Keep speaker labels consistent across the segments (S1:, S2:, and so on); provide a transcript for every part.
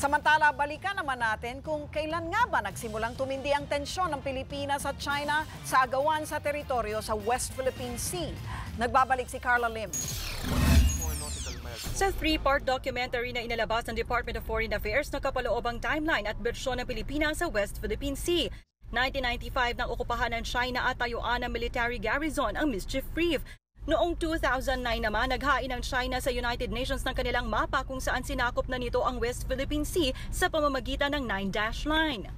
S1: Samantala, balikan naman natin kung kailan nga ba nagsimulang tumindi ang tensyon ng Pilipinas at China sa agawan sa teritoryo sa West Philippine Sea. Nagbabalik si Carla Lim.
S2: Sa 3-part documentary na inalabas ng Department of Foreign Affairs, nakapaloob ang timeline at bersyon ng Pilipinas sa West Philippine Sea. 1995 nang okupahan ng China at tayuan ng military garrison ang Mischief Reef. Noong 2009 naman, naghain ng China sa United Nations ng kanilang mapa kung saan sinakop na nito ang West Philippine Sea sa pamamagitan ng 9-dash line.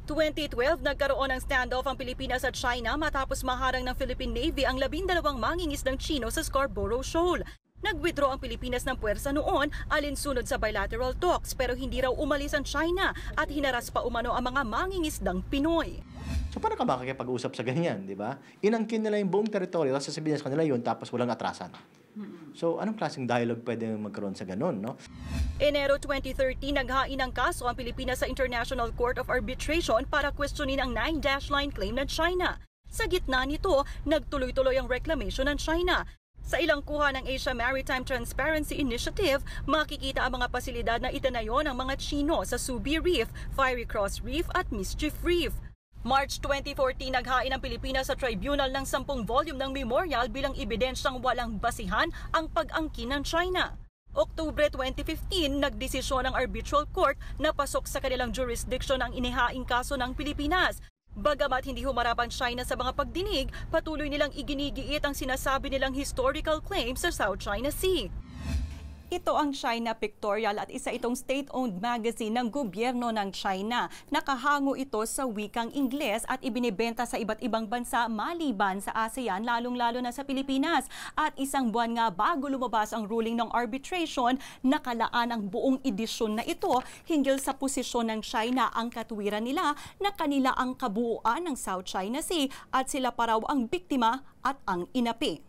S2: 2012, nagkaroon ng standoff ang Pilipinas at China matapos maharang ng Philippine Navy ang 12 mangingisdang Chino sa Scarborough Shoal. Nag-withdraw ang Pilipinas ng puwersa noon alinsunod sa bilateral talks pero hindi raw umalis ang China at hinaras pa umano ang mga mangingisdang Pinoy.
S3: So paano ka makakipag-usap sa ganyan, di ba? Inangkin nila yung buong teritoryo, tapos sasabihin sa kanila yun, tapos walang atrasan. So anong klaseng dialogue pwede magkaroon sa ganun, no?
S2: Enero 2013, naghain ng kaso ang Pilipinas sa International Court of Arbitration para questionin ang 9-dash line claim ng China. Sa gitna nito, nagtuloy-tuloy ang reclamation ng China. Sa ilang kuha ng Asia Maritime Transparency Initiative, makikita ang mga pasilidad na itinayo ng mga Chino sa Subi Reef, Fiery Cross Reef at Mischief Reef. March 2014, naghain ang Pilipinas sa tribunal ng 10 volume ng memorial bilang ebidensyang walang basihan ang pag-angkin ng China. Oktubre 2015, nagdesisyon ang arbitral court na pasok sa kanilang jurisdiction ang inihaing kaso ng Pilipinas. Bagamat hindi humarap ang China sa mga pagdinig, patuloy nilang iginigiit ang sinasabi nilang historical claims sa South China Sea. Ito ang China Pictorial at isa itong state-owned magazine ng gobyerno ng China. Nakahango ito sa wikang Ingles at ibinibenta sa iba't ibang bansa maliban sa ASEAN, lalong-lalo na sa Pilipinas. At isang buwan nga bago lumabas ang ruling ng arbitration, nakalaan ang buong edisyon na ito hinggil sa posisyon ng China ang katuwiran nila na kanila ang kabuuan ng South China Sea at sila pa raw ang biktima at ang inapi.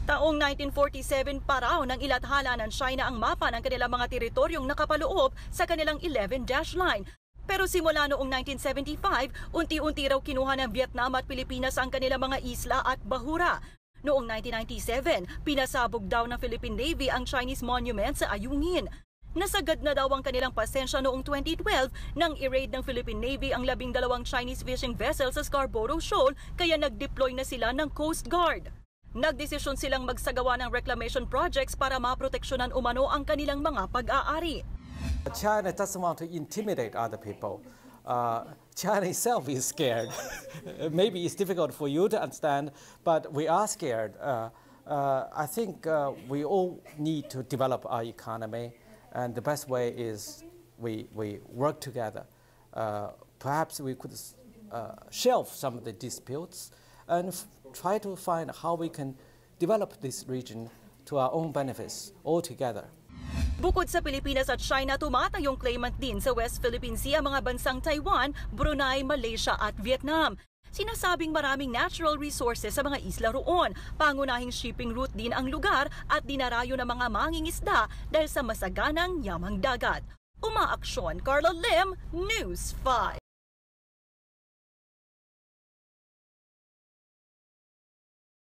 S2: Taong 1947 pa raw nang ilathala ng China ang mapa ng kanilang mga teritoryong nakapaloob sa kanilang 11-dash line. Pero simula noong 1975, unti-unti raw kinuha ng Vietnam at Pilipinas ang kanilang mga isla at bahura. Noong 1997, pinasabog daw ng Philippine Navy ang Chinese monument sa Ayungin. Nasagad na daw ang kanilang pasensya noong 2012 nang i-raid ng Philippine Navy ang 12 Chinese fishing vessels sa Scarborough Shoal kaya nag-deploy na sila ng Coast Guard. Nagdesisyon silang magsagawa ng reclamation projects para maproteksyonan umano ang kanilang mga pag-aari.
S4: China doesn't want to intimidate other people. China itself is scared. Maybe it's difficult for you to understand, but we are scared. I think we all need to develop our economy, and the best way is we work together. Perhaps we could shelve some of the disputes and try to find how we can develop this region to our own benefits all together.
S2: Bukod sa Pilipinas at China, tumatayong claimant din sa West Philippine Sea ang mga bansang Taiwan, Brunei, Malaysia at Vietnam. Sinasabing maraming natural resources sa mga isla roon. Pangunahing shipping route din ang lugar at dinarayo ng mga mangingisda dahil sa masaganang yamang dagat. Umaaksyon, Carla Lim, News 5.